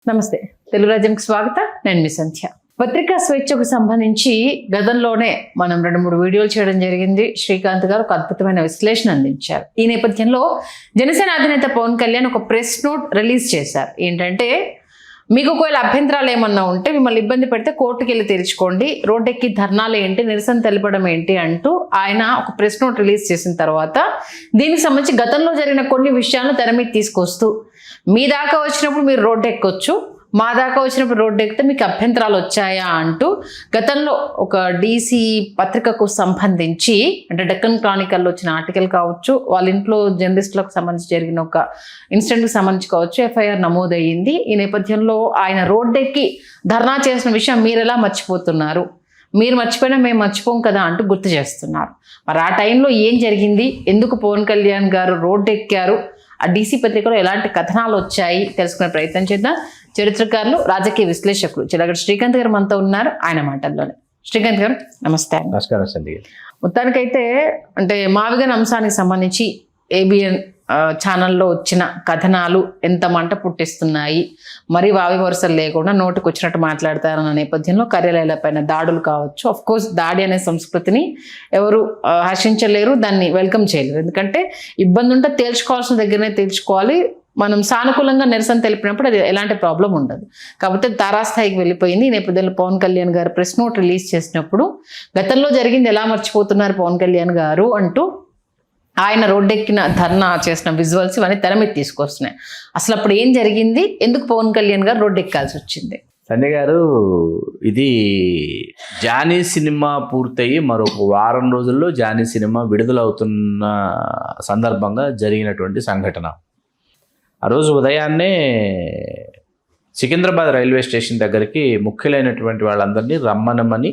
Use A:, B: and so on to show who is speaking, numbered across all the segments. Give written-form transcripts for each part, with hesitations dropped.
A: నమస్తే, తెలుగు రాజ్యంకి స్వాగతం. నేను మీ సంధ్య. పత్రికా స్వేచ్ఛకు సంబంధించి గతంలోనే మనం 2-3 వీడియోలు చేయడం జరిగింది. శ్రీకాంత్ గారు ఒక అద్భుతమైన విశ్లేషణ అందించారు. ఈ నేపథ్యంలో జనసేన అధినేత పవన్ కళ్యాణ్ ఒక ప్రెస్ నోట్ రిలీజ్ చేశారు. ఏంటంటే, మీకు ఒకవేళ అభ్యంతరాలు ఏమన్నా ఉంటే, మిమ్మల్ని ఇబ్బంది పెడితే కోర్టుకి వెళ్ళి తెరుచుకోండి, రోడ్డెక్కి ధర్నాలు ఏంటి, నిరసన తెలపడం ఏంటి అంటూ ఆయన ఒక ప్రెస్ నోట్ రిలీజ్ చేసిన తర్వాత దీనికి సంబంధించి గతంలో జరిగిన కొన్ని విషయాలను తెర మీద తీసుకొస్తూ, మీ దాకా వచ్చినప్పుడు మీరు రోడ్డు ఎక్కొచ్చు, మా దాకా వచ్చినప్పుడు రోడ్డు ఎక్కితే మీకు అభ్యంతరాలు వచ్చాయా అంటూ గతంలో ఒక డీసీ పత్రికకు సంబంధించి, అంటే డెక్కన్ క్రానికల్లో వచ్చిన ఆర్టికల్ కావచ్చు, వాళ్ళ ఇంట్లో జర్నలిస్టులకు సంబంధించి జరిగిన ఒక ఇన్సిడెంట్కి సంబంధించి కావచ్చు, ఎఫ్ఐఆర్ నమోదయ్యింది. ఈ నేపథ్యంలో ఆయన రోడ్డెక్కి ధర్నా చేసిన విషయం మీరు ఎలా మర్చిపోతున్నారు, మీరు మర్చిపోయినా మేము మర్చిపోం కదా అంటూ గుర్తు చేస్తున్నారు. మరి ఆ టైంలో ఏం జరిగింది, ఎందుకు పవన్ కళ్యాణ్ గారు రోడ్డు ఎక్కారు, ఆ డీసీ పత్రికలో ఎలాంటి కథనాలు వచ్చాయి తెలుసుకునే ప్రయత్నం చేద్దాం. చరిత్రకారులు, రాజకీయ విశ్లేషకులు చిలగడ శ్రీకాంత్ గారు మనతో ఉన్నారు. ఆయన మాటల్లోనే. శ్రీకాంత్ గారు నమస్తే.
B: నమస్కారం సండి.
A: మొత్తానికైతే అంటే మావిగన్ అంశానికి సంబంధించి ఏబిఎన్ ఛానల్లో వచ్చిన కథనాలు ఎంత మంట పుట్టిస్తున్నాయి, మరి వావి వరుసలు లేకుండా నోటికి వచ్చినట్టు మాట్లాడతారన్న నేపథ్యంలో కార్యాలయాలపైన దాడులు కావచ్చు. ఆఫ్ కోర్స్ దాడి అనే సంస్కృతిని ఎవరు హర్షించలేరు, దాన్ని వెల్కమ్ చేయలేరు. ఎందుకంటే ఇబ్బంది ఉంటే తేల్చుకోవాల్సిన దగ్గరనే తేల్చుకోవాలి. మనం సానుకూలంగా నిరసన తెలిపినప్పుడు అది ఎలాంటి ప్రాబ్లం ఉండదు. కాకపోతే తారాస్థాయికి వెళ్ళిపోయింది. ఈ నేపథ్యంలో పవన్ కళ్యాణ్ గారు ప్రెస్ నోట్ రిలీజ్ చేసినప్పుడు గతంలో జరిగింది ఎలా మర్చిపోతున్నారు పవన్ కళ్యాణ్ గారు అంటూ ఆయన రోడ్డెక్కిన ధర్నా చేసిన విజువల్స్ ఇవన్నీ తెర మీద తీసుకొస్తున్నాయి. అసలు అప్పుడు ఏం జరిగింది, ఎందుకు పవన్ కళ్యాణ్ గారు రోడ్డెక్కాల్సి వచ్చింది?
B: సంజయ్ గారు, ఇది జానీ సినిమా పూర్తయి మరొక వారం రోజుల్లో జానీ సినిమా విడుదలవుతున్న సందర్భంగా జరిగినటువంటి సంఘటన. ఆ రోజు ఉదయాన్నే సికింద్రాబాద్ రైల్వే స్టేషన్ దగ్గరికి ముఖ్యులైనటువంటి వాళ్ళందరినీ రమ్మనమని,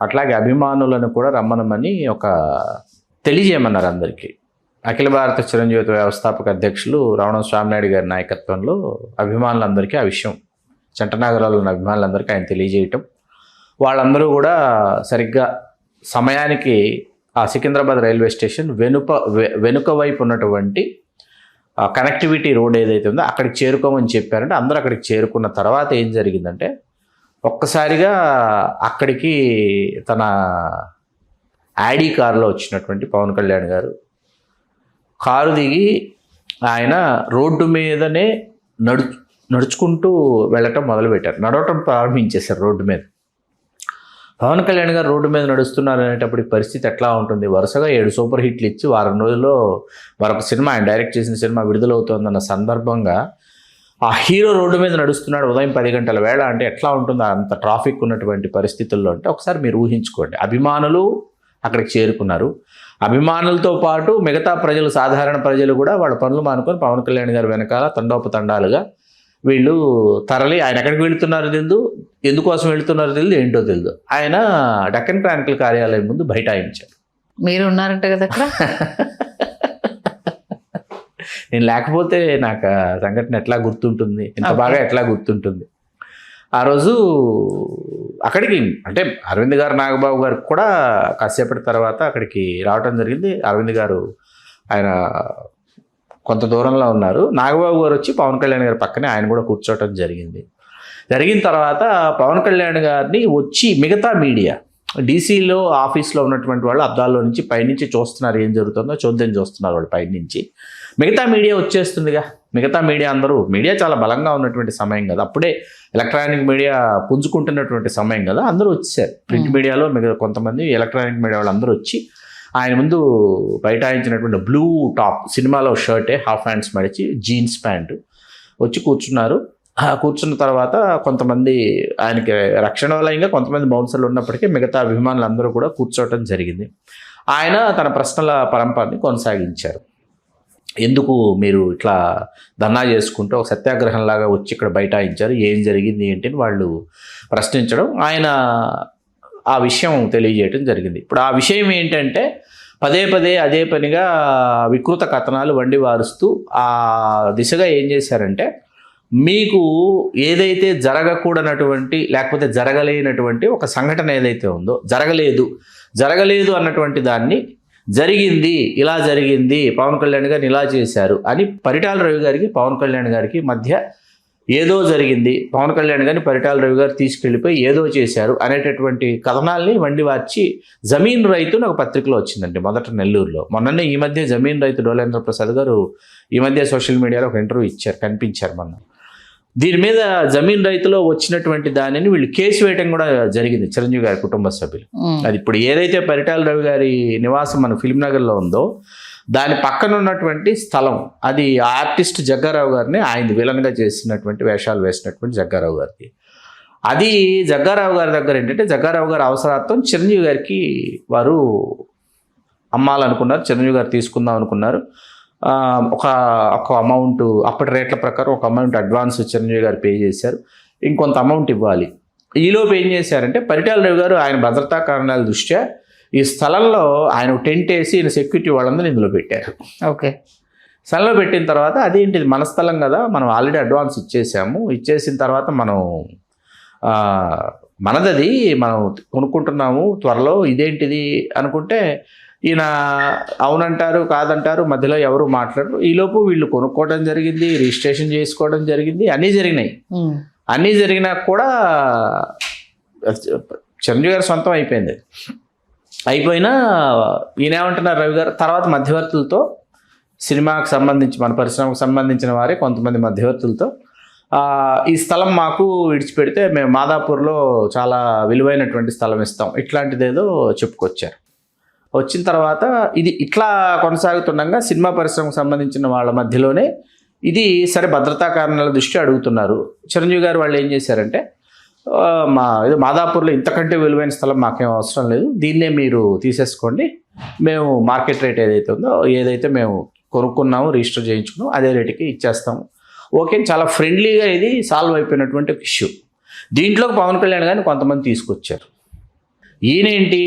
B: అట్లాగే అభిమానులను కూడా రమ్మనమని ఒక తెలియజేయమన్నారు అందరికీ. అఖిల భారత చిరంజీవి వ్యవస్థాపక అధ్యక్షులు రావణం స్వామినాయుడు గారి నాయకత్వంలో అభిమానులందరికీ ఆ విషయం, చంటనాగరాలు ఉన్న అభిమానులందరికీ ఆయన తెలియజేయటం, వాళ్ళందరూ కూడా సరిగ్గా సమయానికి ఆ సికింద్రాబాద్ రైల్వే స్టేషన్ వెనుక వైపు ఉన్నటువంటి కనెక్టివిటీ రోడ్ ఏదైతే ఉందో అక్కడికి చేరుకోమని చెప్పారంటే అందరూ అక్కడికి చేరుకున్న తర్వాత ఏం జరిగిందంటే, ఒక్కసారిగా అక్కడికి తన యాడీ కారులో వచ్చినటువంటి పవన్ కళ్యాణ్ గారు కారు దిగి ఆయన రోడ్డు మీదనే నడుచుకుంటూ వెళ్ళటం మొదలుపెట్టారు, నడవటం ప్రారంభించేశారు రోడ్డు మీద. పవన్ కళ్యాణ్ గారు రోడ్డు మీద నడుస్తున్నారు అనేటప్పటికి పరిస్థితి ఎట్లా ఉంటుంది? వరుసగా 7 సూపర్ హిట్లు ఇచ్చి వారం రోజుల్లో మరొక సినిమా, ఆయన డైరెక్ట్ చేసిన సినిమా విడుదలవుతోందన్న సందర్భంగా ఆ హీరో రోడ్డు మీద నడుస్తున్నాడు ఉదయం 10 గంటల వేళ అంటే ఎట్లా ఉంటుందో, అంత ట్రాఫిక్ ఉన్నటువంటి పరిస్థితుల్లో. అంటే ఒకసారి మీరు ఊహించుకోండి, అభిమానులు అక్కడికి చేరుకున్నారు, అభిమానులతో పాటు మిగతా ప్రజలు, సాధారణ ప్రజలు కూడా వాళ్ళ పనులు మానుకొని పవన్ కళ్యాణ్ గారు వెనకాల తండోపతండాలుగా వీళ్ళు తరలి, ఆయన ఎక్కడికి వెళుతున్నారు తెలియదు, ఎందుకోసం వెళుతున్నారు తెలియదు, ఏంటో తెలియదు, ఆయన డెక్కన్ క్రానికల్ కార్యాలయం ముందు బైఠాయించారు.
A: మీరు ఉన్నారంట కదా అక్కడ?
B: నేను లేకపోతే నాకు ఆ సంఘటన ఎట్లా గుర్తుంటుంది, ఇంత బాగా ఎట్లా గుర్తుంటుంది? ఆ రోజు అక్కడికి అంటే అరవింద్ గారు, నాగబాబు గారు కూడా కాసేపటి తర్వాత అక్కడికి రావటం జరిగింది. అరవింద్ గారు ఆయన కొంత దూరంలో ఉన్నారు, నాగబాబు గారు వచ్చి పవన్ కళ్యాణ్ గారి పక్కనే ఆయన కూడా కూర్చోవటం జరిగింది. జరిగిన తర్వాత పవన్ కళ్యాణ్ గారిని వచ్చి మిగతా మీడియా, డీసీలో ఆఫీస్లో ఉన్నటువంటి వాళ్ళు అద్దాల్లో నుంచి పైనుంచి చూస్తున్నారు, ఏం జరుగుతుందో చూద్దాం చూస్తున్నారు వాళ్ళు పైనుంచి. మిగతా మీడియా వచ్చేస్తుందిగా, మిగతా మీడియా అందరూ, మీడియా చాలా బలంగా ఉన్నటువంటి సమయం కదా, అప్పుడే ఎలక్ట్రానిక్ మీడియా పుంజుకుంటున్నటువంటి సమయం కదా, అందరూ వచ్చేసారు. ప్రింట్ మీడియాలో మిగతా కొంతమంది, ఎలక్ట్రానిక్ మీడియా వాళ్ళందరూ వచ్చి ఆయన ముందు బైఠాయించినటువంటి బ్లూ టాప్ సినిమాలో షర్టే, హాఫ్ హ్యాండ్స్ మడిచి జీన్స్ ప్యాంటు వచ్చి కూర్చున్నారు. కూర్చున్న తర్వాత కొంతమంది ఆయనకి రక్షణ వలయంగా కొంతమంది బౌన్సర్లు ఉన్నప్పటికీ మిగతా అభిమానులు అందరూ కూడా కూర్చోవటం జరిగింది. ఆయన తన ప్రశ్నల పరంపరని కొనసాగించారు. ఎందుకు మీరు ఇట్లా ధర్నా చేసుకుంటూ ఒక సత్యాగ్రహంలాగా వచ్చి ఇక్కడ బైఠాయించారు, ఏం జరిగింది ఏంటి అని వాళ్ళు ప్రశ్నించడం, ఆయన ఆ విషయం తెలియజేయటం జరిగింది. ఇప్పుడు ఆ విషయం ఏంటంటే, పదే పదే అదే పనిగా వికృత కథనాలు వండి వారుస్తూ ఆ దిశగా ఏం చేశారంటే, మీకు ఏదైతే జరగకూడనటువంటి లేకపోతే జరగలేనటువంటి ఒక సంఘటన ఏదైతే ఉందో, జరగలేదు అన్నటువంటి దాన్ని జరిగింది, ఇలా జరిగింది, పవన్ కళ్యాణ్ గారిని ఇలా చేశారు అని పరిటాల రవి గారికి పవన్ కళ్యాణ్ గారికి మధ్య ఏదో జరిగింది, పవన్ కళ్యాణ్ గారిని పరిటాల రవి గారు తీసుకెళ్ళిపోయి ఏదో చేశారు అనేటటువంటి కథనాల్ని వండి వార్చి జమీన్ రైతు అని ఒక పత్రికలో వచ్చిందండి మొదట నెల్లూరులో. మొన్ననే ఈ మధ్య జమీన్ రైతు డోలేంద్ర ప్రసాద్ గారు ఈ మధ్య సోషల్ మీడియాలో ఒక ఇంటర్వ్యూ ఇచ్చారు, కనిపించారు మొన్న. దీని మీద జమీన్ రైతులో వచ్చినటువంటి దానిని వీళ్ళు కేసు వేయటం కూడా జరిగింది చిరంజీవి గారి కుటుంబ సభ్యులు. అది ఇప్పుడు ఏదైతే పరిటాల రవి గారి నివాసం మన ఫిల్మ్ నగర్లో ఉందో దాని పక్కన ఉన్నటువంటి స్థలం, అది ఆర్టిస్ట్ జగ్గారావు గారిని ఆయన విలన్గా చేసినటువంటి వేషాలు వేసినటువంటి జగ్గారావు గారికి. అది జగ్గారావు గారి దగ్గర ఏంటంటే జగ్గారావు గారి అవసరార్థం చిరంజీవి గారికి వారు అమ్మాలనుకున్నారు, చిరంజీవి గారు తీసుకుందాం అనుకున్నారు. ఒక అమౌంట్ అప్పటి రేట్ల ప్రకారం ఒక అమౌంట్ అడ్వాన్స్ చిరంజీవి గారు పే చేశారు, ఇంకొంత అమౌంట్ ఇవ్వాలి. ఈలోపు ఏం చేశారంటే పరిటాల రవి గారు ఆయన భద్రతా కారణాల దృష్ట్యా ఈ స్థలంలో ఆయన టెంట్ వేసి ఈయన సెక్యూరిటీ వాళ్ళందరూ ఇందులో పెట్టారు.
A: ఓకే,
B: స్థలంలో పెట్టిన తర్వాత అదేంటిది మన స్థలం కదా, మనం ఆల్రెడీ అడ్వాన్స్ ఇచ్చేసాము, ఇచ్చేసిన తర్వాత మనం మనదది మనం కొనుక్కుంటున్నాము త్వరలో, ఇదేంటిది అనుకుంటే ఈయన అవునంటారు కాదంటారు, మధ్యలో ఎవరు మాట్లాడరు. ఈలోపు వీళ్ళు కొనుక్కోవడం జరిగింది, రిజిస్ట్రేషన్ చేసుకోవడం జరిగింది, అన్నీ జరిగినాయి. అన్నీ జరిగినా కూడా చిరంజీవి గారు సొంతం అయిపోయింది. అయిపోయినా ఈయన ఏమంటున్నారు రవి గారు, తర్వాత మధ్యవర్తులతో సినిమాకు సంబంధించి మన పరిశ్రమకు సంబంధించిన వారే కొంతమంది మధ్యవర్తులతో ఈ స్థలం మాకు విడిచిపెడితే మేము మాదాపూర్లో చాలా విలువైనటువంటి స్థలం ఇస్తాం, ఇట్లాంటిదేదో చెప్పుకొచ్చారు. వచ్చిన తర్వాత ఇది ఇట్లా కొనసాగుతుండగా సినిమా పరిశ్రమకు సంబంధించిన వాళ్ళ మధ్యలోనే ఇది సరే భద్రతా కారణాల దృష్టి అడుగుతున్నారు. చిరంజీవి గారు వాళ్ళు ఏం చేశారంటే మాదాపూర్లో ఇంతకంటే విలువైన స్థలం మాకేం అవసరం లేదు, దీన్నే మీరు తీసేసుకోండి, మేము మార్కెట్ రేట్ ఏదైతే ఉందో ఏదైతే మేము కొనుక్కున్నాము రిజిస్టర్ చేయించుకున్నాము అదే రేటుకి ఇచ్చేస్తాము. ఓకే, చాలా ఫ్రెండ్లీగా ఇది సాల్వ్ అయిపోయినటువంటి ఒక ఇష్యూ. దీంట్లోకి పవన్ కళ్యాణ్ గారిని కొంతమంది తీసుకొచ్చారు. ఈయనేంటి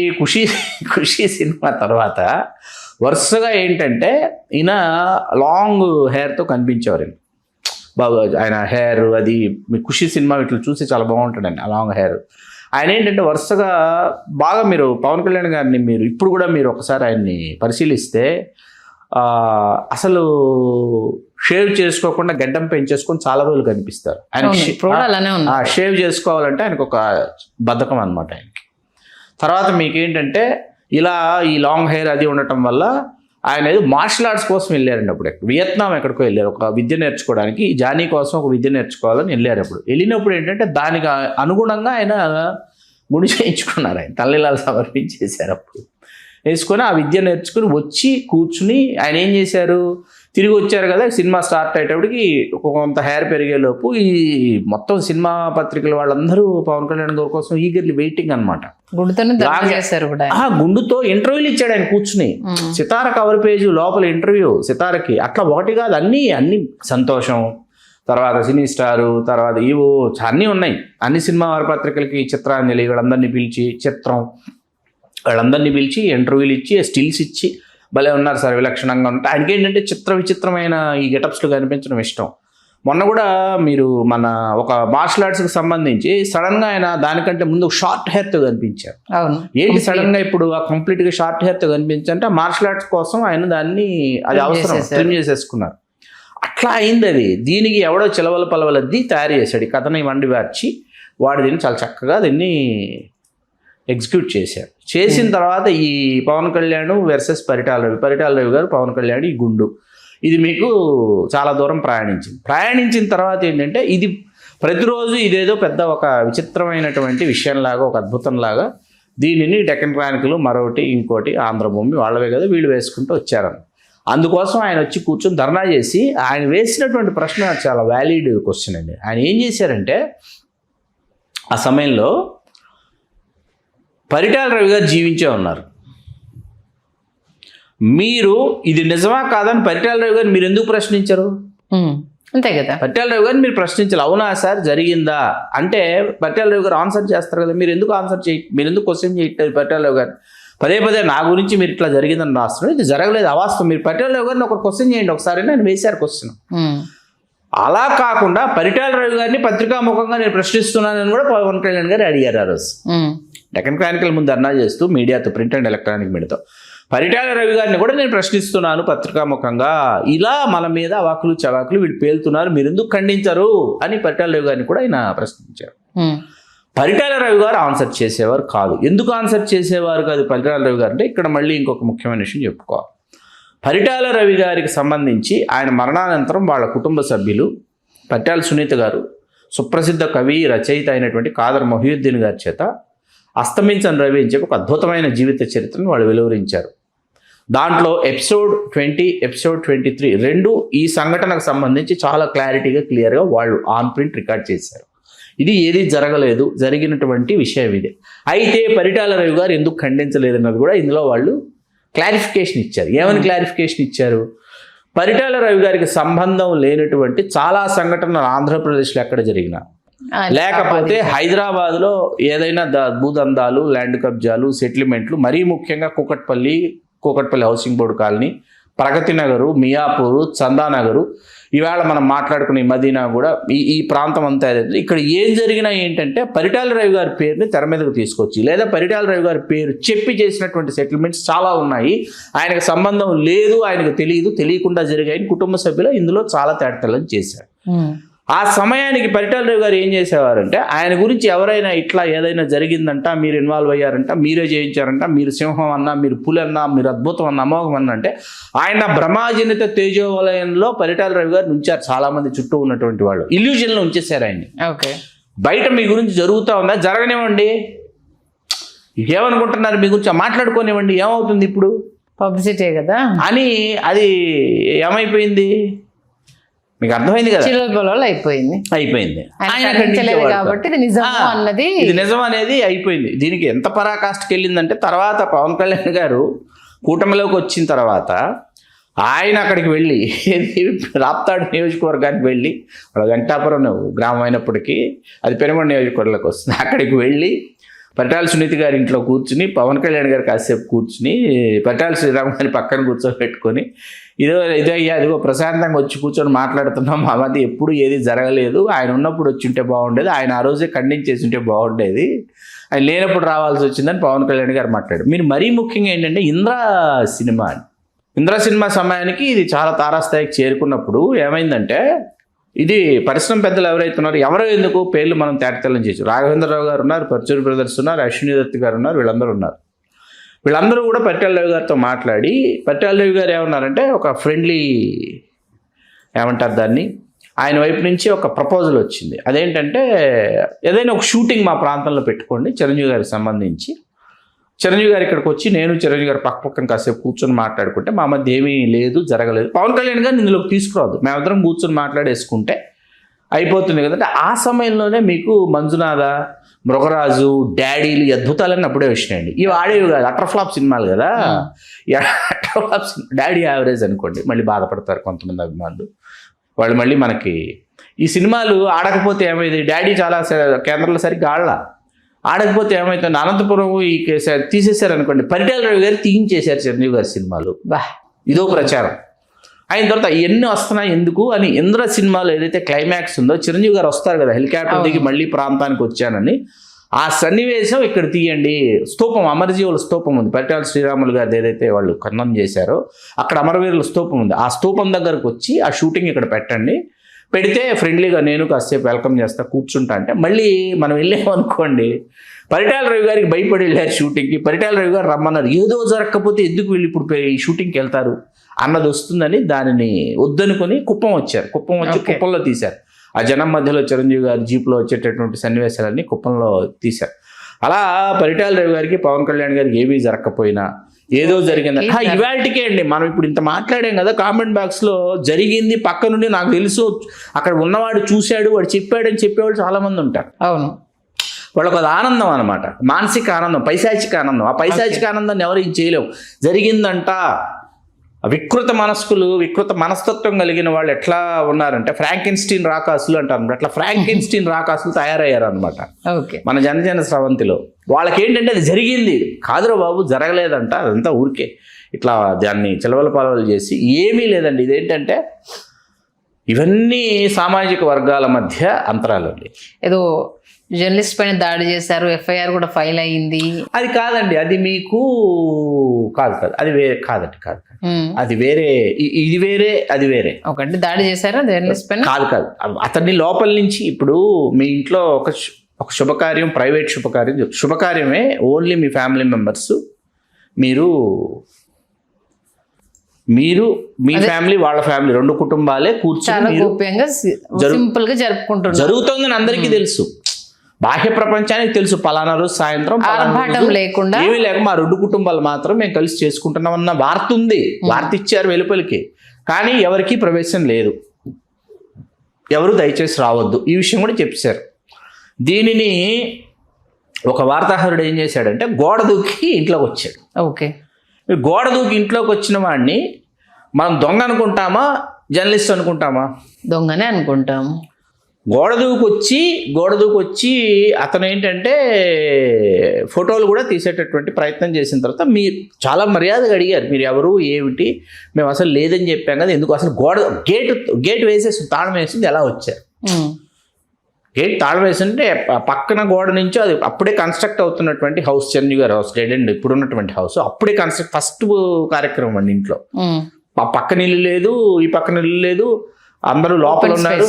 B: ఖుషీ సినిమా తర్వాత వరుసగా ఏంటంటే ఈయన లాంగ్ హెయిర్తో కనిపించేవారు. బాగా ఆయన హెయిర్ అది మీ ఖుషీ సినిమా ఇట్లా చూసి చాలా బాగుంటుందండి ఆ లాంగ్ హెయిర్. ఆయన ఏంటంటే వరుసగా బాగా మీరు పవన్ కళ్యాణ్ గారిని మీరు ఇప్పుడు కూడా మీరు ఒకసారి ఆయన్ని పరిశీలిస్తే అసలు షేవ్ చేసుకోకుండా గడ్డం పెంచేసుకొని చాలా రోజులు కనిపిస్తారు. ఆయన షేవ్ చేసుకోవాలంటే ఆయనకు ఒక బద్ధకం అనమాట ఆయనకి. తర్వాత మీకేంటంటే ఇలా ఈ లాంగ్ హెయిర్ అది ఉండటం వల్ల ఆయన ఏదో మార్షల్ ఆర్ట్స్ కోసం వెళ్ళారండి. అప్పుడు వియత్నాం ఎక్కడికో వెళ్ళారు ఒక విద్య నేర్చుకోవడానికి, జానీ కోసం ఒక విద్య నేర్చుకోవాలని వెళ్ళారు. అప్పుడు వెళ్ళినప్పుడు ఏంటంటే దానికి అనుగుణంగా ఆయన గుడి చేయించుకున్నారు, ఆయన తల్లిలాలు సమర్పించేశారు. అప్పుడు వేసుకొని ఆ విద్య నేర్చుకుని వచ్చి కూర్చుని ఆయన ఏం చేశారు, తిరిగి వచ్చారు కదా సినిమా స్టార్ట్ అయ్యేటప్పటికి కొంత హెయిర్ పెరిగేలోపు ఈ మొత్తం సినిమా పత్రికల వాళ్ళందరూ పవన్ కళ్యాణ్ గారి కోసం ఈగర్లీ వెయిటింగ్ అనమాట. గుండుతో ఇంటర్వ్యూలు ఇచ్చాడు ఆయన కూర్చుని, సితార కవర్ పేజ్ లోపల ఇంటర్వ్యూ సితారకి. అట్లా ఒకటి కాదు, అన్ని సంతోషం, తర్వాత సినీ స్టారు, తర్వాత ఇవో అన్నీ ఉన్నాయి. అన్ని సినిమా వారపత్రికలకి చిత్రాంజలి వీళ్ళందరినీ పిలిచి వాళ్ళందరినీ పిలిచి ఇంటర్వ్యూలు ఇచ్చి స్టిల్స్ ఇచ్చి భలే ఉన్నారు సార్ విలక్షణంగా ఉంటాయి. ఆయనకి ఏంటంటే విచిత్రమైన ఈ గెటప్స్లో కనిపించడం ఇష్టం. మొన్న కూడా మీరు మన ఒక మార్షల్ ఆర్ట్స్కి సంబంధించి సడన్గా ఆయన దానికంటే ముందు షార్ట్ హెయిర్తో కనిపించారు. ఏంటి సడన్గా ఇప్పుడు ఆ కంప్లీట్గా షార్ట్ హెయిర్తో కనిపించంటే మార్షల్ ఆర్ట్స్ కోసం ఆయన దాన్ని అది అవసరం ట్రిమ్ చేసేసుకున్నారు. అట్లా అయింది అది. దీనికి ఎవడో చిలవల పలవలద్ది తయారు చేశాడు, ఈ కథని వండి వార్చి వాడు దీన్ని చాలా చక్కగా దీన్ని ఎగ్జిక్యూట్ చేశారు. చేసిన తర్వాత ఈ పవన్ కళ్యాణ్ వర్సెస్ పరిటాల రవి గారు పవన్ కళ్యాణ్ ఈ గుండు ఇది మీకు చాలా దూరం ప్రయాణించిన తర్వాత ఏంటంటే ఇది ప్రతిరోజు ఇదేదో పెద్ద ఒక విచిత్రమైనటువంటి విషయంలాగా ఒక అద్భుతంలాగా దీనిని డెక్కన్ క్రానికల్ మరొకటి ఇంకోటి ఆంధ్రభూమి వాళ్ళవే కదా వీళ్ళు వేసుకుంటూ వచ్చారని. అందుకోసం ఆయన వచ్చి కూర్చొని ధర్నా చేసి ఆయన వేసినటువంటి ప్రశ్న చాలా వ్యాలిడ్ క్వశ్చన్ అండి. ఆయన ఏం చేశారంటే ఆ సమయంలో పరిటాల రవి గారు జీవించే ఉన్నారు, మీరు ఇది నిజమా కాదని పరిటాల రవి గారు మీరు ఎందుకు ప్రశ్నించరు?
A: అంతే కదా,
B: పరిటాల రవి గారిని మీరు ప్రశ్నించాలి. అవునా సార్ జరిగిందా అంటే పరిటాల రవి గారు ఆన్సర్ చేస్తారు కదా, మీరు ఎందుకు మీరు ఎందుకు క్వశ్చన్ చేయట్లేదు? పరిటాల రవి గారు పదే నా గురించి మీరు ఇట్లా జరిగిందని రాస్తున్నారు, ఇది జరగలేదు అవాస్తవం. మీరు పరిటాల రవి గారిని ఒక క్వశ్చన్ చేయండి ఒకసారి, నేను వేశారు క్వశ్చన్. అలా కాకుండా పరిటాల రవి గారిని పత్రికాముఖంగా నేను ప్రశ్నిస్తున్నానని కూడా పవన్ కళ్యాణ్ గారు అడిగారు ఆ రోజు. డెక్కన్ క్రానికల్ ముందు ధర్నా చేస్తూ మీడియాతో, ప్రింట్ అండ్ ఎలక్ట్రానిక్ మీడియాతో పరిటాల రవి గారిని కూడా నేను ప్రశ్నిస్తున్నాను పత్రికాముఖంగా, ఇలా మన మీద అవాకులు చవాకులు వీళ్ళు పేలుతున్నారు, మీరు ఎందుకు ఖండించరు అని పరిటాల రవి గారిని కూడా ఆయన ప్రశ్నించారు. పరిటాల రవి గారు ఆన్సర్ చేసేవారు కాదు. ఎందుకు ఆన్సర్ చేసేవారు కాదు పరిటాల రవి గారు అంటే ఇక్కడ మళ్ళీ ఇంకొక ముఖ్యమైన విషయం చెప్పుకోవాలి. పరిటాల రవి గారికి సంబంధించి ఆయన మరణానంతరం వాళ్ళ కుటుంబ సభ్యులు పరిటాల సునీత గారు సుప్రసిద్ధ కవి రచయిత అయినటువంటి కాదర్ మొహియుద్దీన్ గారి చేత అస్తమించని రవి అని చెప్పి ఒక అద్భుతమైన జీవిత చరిత్రను వాళ్ళు వెలువరించారు. దాంట్లో ఎపిసోడ్ 20, ఎపిసోడ్ 23 రెండు ఈ సంఘటనకు సంబంధించి చాలా క్లారిటీగా క్లియర్గా వాళ్ళు ఆన్ ప్రింట్ రికార్డ్ చేశారు. ఇది ఏది జరగలేదు, జరిగినటువంటి విషయం ఇదే. అయితే పరిటాల రవి గారు ఎందుకు ఖండించలేదు అన్నది కూడా ఇందులో వాళ్ళు క్లారిఫికేషన్ ఇచ్చారు. ఏమని క్లారిఫికేషన్ ఇచ్చారు? పరిటాల రవి గారికి సంబంధం లేనటువంటి చాలా సంఘటనలు ఆంధ్రప్రదేశ్లో ఎక్కడ జరిగినా, లేకపోతే హైదరాబాద్లో ఏదైనా భూదందాలు, ల్యాండ్ కబ్జాలు, సెటిల్మెంట్లు, మరీ ముఖ్యంగా కూకట్పల్లి హౌసింగ్ బోర్డు కాలనీ, ప్రగతి నగరు, మియాపూరు, చందానగరు, ఇవాళ మనం మాట్లాడుకునే మదీనా కూడా ఈ ప్రాంతం అంతా ఏదైతే ఇక్కడ ఏం జరిగినా ఏంటంటే పరిటాల రవి గారి పేరుని తెర మీదకు తీసుకొచ్చి లేదా పరిటాల రవి గారి పేరు చెప్పి చేసినటువంటి సెటిల్మెంట్స్ చాలా ఉన్నాయి. ఆయనకు సంబంధం లేదు, ఆయనకు తెలియకుండా జరిగాయని కుటుంబ సభ్యులు ఇందులో చాలా తేటతెల్లం చేశారు. ఆ సమయానికి పరిటాల రవి గారు ఏం చేసేవారంటే ఆయన గురించి ఎవరైనా ఇట్లా ఏదైనా జరిగిందంట, మీరు ఇన్వాల్వ్ అయ్యారంట, మీరే చేయించారంట, మీరు సింహం అన్నా, మీరు పులి అన్నా, మీరు అద్భుతం అన్న అమోఘం అన్న అంటే ఆయన భ్రమాజనిత తేజోవలయంలో పరిటాల రవి గారు ఉంచారు. చాలా మంది చుట్టూ ఉన్నటువంటి వాళ్ళు ఇల్యూజన్లో ఉంచేశారు ఆయన్ని.
A: ఓకే,
B: బయట మీ గురించి జరుగుతూ ఉందా, జరగనివ్వండి, ఏమనుకుంటున్నారు మీ గురించి మాట్లాడుకోనివ్వండి, ఏమవుతుంది ఇప్పుడు,
A: పబ్లిసిటీ కదా
B: అని అది ఏమైపోయింది మీకు అర్థమైంది కదా, అయిపోయింది.
A: కాబట్టి
B: ఇది నిజం అనేది అయిపోయింది. దీనికి ఎంత పరాకాష్ఠకి వెళ్ళిందంటే తర్వాత పవన్ కళ్యాణ్ గారు కూటమిలోకి వచ్చిన తర్వాత ఆయన అక్కడికి వెళ్ళి రాప్తాడు నియోజకవర్గానికి వెళ్ళి, వాళ్ళ వెంకటాపురం గ్రామం అయినప్పటికీ అది పెనుగొండ నియోజకవర్గంలోకి వస్తుంది, అక్కడికి వెళ్ళి పరిటాల సునీత గారి ఇంట్లో కూర్చుని పవన్ కళ్యాణ్ గారు కాసేపు కూర్చుని పరిటాల శ్రీరామ్ గారిని పక్కన కూర్చోబెట్టుకొని ఇదిగో ప్రశాంతంగా వచ్చి కూర్చొని మాట్లాడుతున్నాం, మా మధ్య ఎప్పుడు ఏది జరగలేదు, ఆయన ఉన్నప్పుడు వచ్చి ఉంటే బాగుండేది, ఆయన ఆ రోజే ఖండించేసి ఉంటే బాగుండేది, ఆయన లేనప్పుడు రావాల్సి వచ్చిందని పవన్ కళ్యాణ్ గారు మాట్లాడారు. మీరు మరీ ముఖ్యంగా ఏంటంటే ఇంద్ర సినిమా సమయానికి ఇది చాలా తారాస్థాయికి చేరుకున్నప్పుడు ఏమైందంటే ఇది పరిశ్రమ పెద్దలు ఎవరైతే ఉన్నారో ఎవరో ఎందుకు పేర్లు మనం తేటతెల్లం చేయొచ్చు. రాఘవేంద్రరావు గారు ఉన్నారు, పర్చూరి బ్రదర్స్ ఉన్నారు, అశ్విని దత్ గారు ఉన్నారు, వీళ్ళందరూ కూడా పరిటాల రవి గారితో మాట్లాడి పరిటాల రవి గారు ఏమన్నారంటే ఒక ఫ్రెండ్లీ ఏమంటారు దాన్ని, ఆయన వైపు నుంచి ఒక ప్రపోజల్ వచ్చింది. అదేంటంటే ఏదైనా ఒక షూటింగ్ మా ప్రాంతంలో పెట్టుకోండి చిరంజీవి గారికి సంబంధించి, చిరంజీవి గారు ఇక్కడికి వచ్చి నేను చిరంజీవి గారు పక్కన కాసేపు కూర్చొని మాట్లాడుకుంటే మా మధ్య ఏమీ లేదు, జరగలేదు, పవన్ కళ్యాణ్ గారిని ఇందులోకి తీసుకురావద్దు, మేమిద్దరం కూర్చొని మాట్లాడేసుకుంటే అయిపోతుంది కదంటే ఆ సమయంలోనే మీకు మంజునాథ, మృగరాజు, డాడీలు అద్భుతాలన్నీ అప్పుడే వచ్చినాయండి. ఇవి ఆడేవి కాదు, అటర్ఫ్లాప్ సినిమాలు కదా. అటర్ఫ్లాప్ డాడీ యావరేజ్ అనుకోండి, మళ్ళీ బాధపడతారు కొంతమంది అభిమానులు. వాళ్ళు మళ్ళీ మనకి ఈ సినిమాలు ఆడకపోతే ఏమైంది, డాడీ చాలా కేంద్రంలో సరిగ్గా ఆడకపోతే ఏమవుతుంది, అనంతపురం ఈ తీసేశారు అనుకోండి, పరిటాల రవి గారు తీయించేశారు చిరంజీవి గారి సినిమాలు, ఇదో ప్రచారం అయిన తర్వాత ఎన్ని వస్తున్నాయి ఎందుకు అని. ఇంద్ర సినిమాలో ఏదైతే క్లైమాక్స్ ఉందో చిరంజీవి గారు వస్తారు కదా హెలికాప్టర్ దిగి మళ్ళీ ప్రాంతానికి వచ్చానని, ఆ సన్నివేశం ఇక్కడ తీయండి. స్తూపం, అమరజీవుల స్తూపం ఉంది, పరిటాల శ్రీరాములు గారు ఏదైతే వాళ్ళు ఖననం చేశారో అక్కడ అమరవీరుల స్తూపం ఉంది, ఆ స్తూపం దగ్గరకు వచ్చి ఆ షూటింగ్ ఇక్కడ పెట్టండి, పెడితే ఫ్రెండ్లీగా నేను కాసేపు వెల్కమ్ చేస్తా కూర్చుంటా అంటే మళ్ళీ మనం వెళ్ళామనుకోండి, పరిటాల రవి గారికి భయపడి వెళ్ళారు షూటింగ్కి, పరిటాల రవి గారు రమ్మన్నారు, ఏదో జరగకపోతే ఎందుకు వీళ్ళు ఇప్పుడు ఈ షూటింగ్కి వెళ్తారు అన్నది వస్తుందని దానిని వద్దనుకొని కుప్పం వచ్చారు. కుప్పం వచ్చి కుప్పంలో తీశారు. ఆ జనం మధ్యలో చిరంజీవి గారి జీప్లో వచ్చేటటువంటి సన్నివేశాలన్నీ కుప్పంలో తీశారు. అలా పరిటాల రవి గారికి పవన్ కళ్యాణ్ గారికి ఏమీ జరగకపోయినా ఏదో జరిగింది. ఇవాళకే అండి మనం ఇప్పుడు ఇంత మాట్లాడాం కదా, కామెంట్ బాక్స్లో జరిగింది పక్క నుండి నాకు తెలుసు, అక్కడ ఉన్నవాడు చూశాడు, వాడు చెప్పాడని చెప్పేవాళ్ళు చాలామంది ఉంటారు.
A: అవును,
B: వాళ్ళకు అది ఆనందం అనమాట, మానసిక ఆనందం, పైశాచిక ఆనందం. ఆ పైశాచిక ఆనందాన్ని ఎవరు ఏం చేయలేవు. జరిగిందంట వికృత మనస్కులు, వికృత మనస్తత్వం కలిగిన వాళ్ళు ఎట్లా ఉన్నారంటే ఫ్రాంకెన్స్టీన్ రాకాసులు అంటారు, అట్లా ఫ్రాంకెన్స్టీన్ రాకాసులు తయారయ్యారు అనమాట మన జనజన స్రవంతిలో. వాళ్ళకి ఏంటంటే అది జరిగింది కాదురా బాబు, జరగలేదంట, అదంతా ఊరికే ఇట్లా దాన్ని చిలవల పాలవలు చేసి ఏమీ లేదండి. ఇదేంటంటే ఇవన్నీ సామాజిక వర్గాల మధ్య అంతరాలు అండి.
A: ఏదో జర్నలిస్ట్ పైన దాడి చేశారు, ఎఫ్ఐఆర్ కూడా ఫైల్ అయ్యింది.
B: అది కాదండి, అది మీకు కాదు అది వేరే కాదండి, కాదు అది వేరే, ఇది వేరే, అది వేరే.
A: ఒకటి దాడి చేశారా జర్నలిస్ట్ పైన?
B: కాదు అతన్ని లోపల నుంచి. ఇప్పుడు మీ ఇంట్లో ఒక శుభకార్యం, ప్రైవేట్ శుభకార్యమే, ఓన్లీ మీ ఫ్యామిలీ మెంబర్స్, మీరు మీ ఫ్యామిలీ వాళ్ళ ఫ్యామిలీ 2 కుటుంబాలే కూర్చొని
A: సింపుల్ గా జరుపుకుంటున్నారు.
B: జరుగుతుందని అందరికీ తెలుసు, బాహ్య ప్రపంచానికి తెలుసు. పలానా రోజు సాయంత్రం
A: లేకుండా
B: ఏమీ లేక మా 2 కుటుంబాలు మాత్రం మేము కలిసి చేసుకుంటున్నాం అన్న వార్త ఉంది. వార్త ఇచ్చారు వెలుపలికి, కానీ ఎవరికి ప్రవేశం లేదు, ఎవరు దయచేసి రావద్దు, ఈ విషయం కూడా చెప్పారు. దీనిని ఒక వార్తాహరుడు ఏం చేశాడంటే గోడ దూకి ఇంట్లోకి వచ్చాడు.
A: ఓకే,
B: గోడ దూకి ఇంట్లోకి వచ్చిన వాడిని మనం దొంగ అనుకుంటామా, జర్నలిస్ట్ అనుకుంటామా?
A: దొంగనే అనుకుంటాం.
B: గోడ దూకి వచ్చి అతను ఏంటంటే ఫోటోలు కూడా తీసేటటువంటి ప్రయత్నం చేసిన తర్వాత మీరు చాలా మర్యాదగా అడిగారు, మీరు ఎవరు ఏమిటి, మేము అసలు లేదని చెప్పాం కదా, ఎందుకు అసలు గేట్ వేసేసి తాళం వేసింది ఎలా వచ్చారు? గేట్ తాళం వేసింటే పక్కన గోడ నుంచి అది అప్పుడే కన్స్ట్రక్ట్ అవుతున్నటువంటి హౌస్, చంద్రు గారు హౌస్, డెడ్ అండ్ ఇప్పుడు ఉన్నటువంటి హౌస్ అప్పుడే కన్స్ట్రక్ట్, ఫస్ట్ కార్యక్రమం అండి. ఇంట్లో పక్కన ఇల్లు లేదు, ఈ పక్కన ఇల్లు లేదు, అందరూ లోపల ఉన్నారు.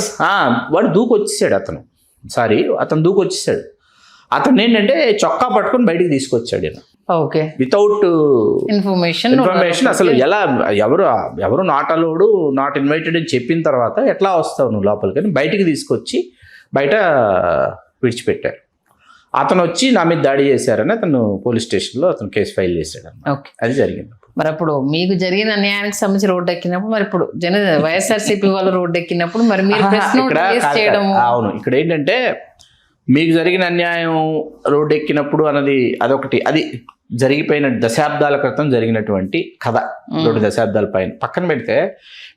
B: వాడు దూకొచ్చేసాడు అతను దూకొచ్చేసాడు. అతను ఏంటంటే చొక్కా పట్టుకొని బయటికి తీసుకొచ్చాడు. వితౌట్ ఇన్ఫర్మేషన్ అసలు ఎలా, ఎవరు నాట్ అలౌడ్, నాట్ ఇన్వైటెడ్ అని చెప్పిన తర్వాత ఎట్లా వస్తావు నువ్వు లోపలికి అని బయటికి తీసుకొచ్చి బయట విడిచిపెట్టారు. అతను వచ్చి నా మీద దాడి చేశారని అతను పోలీస్ స్టేషన్లో అతను కేసు ఫైల్ చేశాడు. అది జరిగింది.
A: మరి అప్పుడు మీకు జరిగిన అన్యాయానికి సంబంధించి రోడ్డు ఎక్కినప్పుడు, మరి ఇప్పుడు వైఎస్ఆర్సీపీ వాళ్ళు రోడ్డు ఎక్కినప్పుడు మరి మీరు
B: అవును, ఇక్కడ ఏంటంటే మీకు జరిగిన అన్యాయం రోడ్డు ఎక్కినప్పుడు అన్నది అదొకటి, అది జరిగిపోయిన దశాబ్దాల క్రితం జరిగినటువంటి కథ. 2 దశాబ్దాల పైన పక్కన పెడితే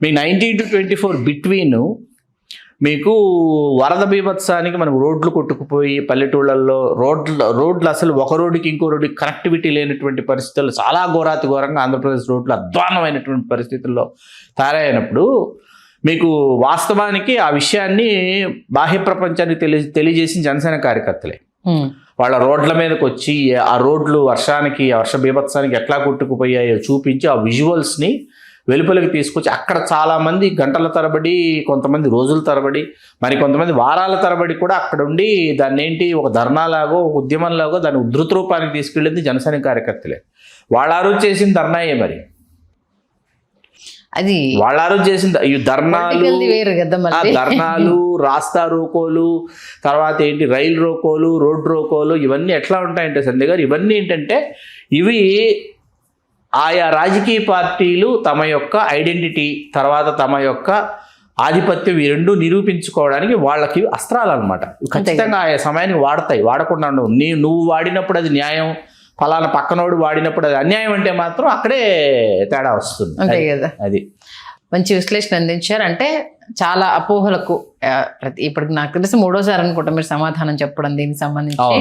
B: మీకు 19 to 24 బిట్వీన్ మీకు వరద బీభత్సానికి మనం రోడ్లు కొట్టుకుపోయి పల్లెటూళ్ళల్లో రోడ్లు అసలు ఒక రోడ్డుకి ఇంకో రోడ్డుకి కనెక్టివిటీ లేనటువంటి పరిస్థితుల్లో చాలా ఘోరంగా ఆంధ్రప్రదేశ్ రోడ్లు అధ్వాన్నమైనటువంటి పరిస్థితుల్లో తయారైనప్పుడు మీకు వాస్తవానికి ఆ విషయాన్ని బాహ్య ప్రపంచానికి తెలియజేసిన జనసేన కార్యకర్తలే. వాళ్ళ రోడ్ల మీదకి వచ్చి ఆ రోడ్లు వర్ష బీభత్సానికి ఎట్లా కొట్టుకుపోయాయో చూపించి ఆ విజువల్స్ని వెలుపలికి తీసుకొచ్చి అక్కడ చాలామంది గంటల తరబడి, కొంతమంది రోజుల తరబడి, మరి కొంతమంది వారాల తరబడి కూడా అక్కడ ఉండి దాన్ని ఏంటి ఒక ధర్నాలాగో ఒక ఉద్యమంలాగో దాన్ని ఉధృత రూపానికి తీసుకెళ్ళింది జనసేన కార్యకర్తలే. వాళ్ళారు చేసిన ధర్నాయే. మరి
A: అది
B: వాళ్ళారు చేసిన ఈ ధర్నాలు, రాస్తా రోకోలు, తర్వాత ఏంటి రైలు రోకోలు, రోడ్ రోకోలు, ఇవన్నీ ఎట్లా ఉంటాయంటే సంధ్య గారు, ఇవన్నీ ఏంటంటే ఇవి ఆయా రాజకీయ పార్టీలు తమ యొక్క ఐడెంటిటీ, తర్వాత తమ యొక్క ఆధిపత్యం, ఈ రెండు నిరూపించుకోవడానికి వాళ్ళకి అస్త్రాలు అనమాట. ఖచ్చితంగా ఆయా సమయానికి వాడతాయి, వాడకుండా ఉండవు. నువ్వు వాడినప్పుడు అది న్యాయం, ఫలానా పక్కనోడు వాడినప్పుడు అది అన్యాయం అంటే మాత్రం అక్కడే తేడా వస్తుంది.
A: అంతే కదా.
B: అది
A: మంచి విశ్లేషణ అందించారు. అంటే చాలా అపోహలకు ఇప్పటికి నాకు తెలిసి 3వసారి అనుకుంటా మీరు సమాధానం చెప్పడం దీనికి సంబంధించి.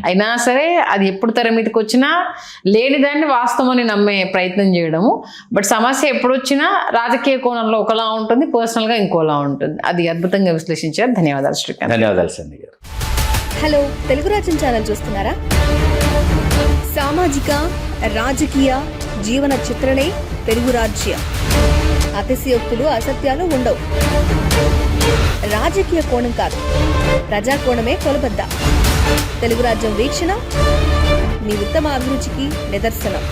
A: అయినా సరే అది ఎప్పుడు తెర మీదకి వచ్చినా లేని దాన్ని వాస్తవాన్ని నమ్మే ప్రయత్నం చేయడము. బట్ సమస్య ఎప్పుడు వచ్చినా రాజకీయ కోణంలో ఒకలా ఉంటుంది, పర్సనల్గా ఇంకోలా ఉంటుంది. అది అద్భుతంగా విశ్లేషించారు. ధన్యవాదాలు శ్రీకాంత్.
B: ధన్యవాదాలు సంధ్య గారు.
C: హలో, తెలుగు రాజ్యం ఛానల్ చూస్తున్నారా? సామాజిక, రాజకీయ, జీవన చిత్రణే తెలుగు రాజ్యం. అతిశయోక్తులు, అసత్యాలు ఉండవు. రాజకీయ కోణం కాదు, ప్రజా కోణమే కొలబద్ద. తెలుగు రాజ్యం వీక్షణ మీ ఉత్తమ అభిరుచికి నిదర్శనం.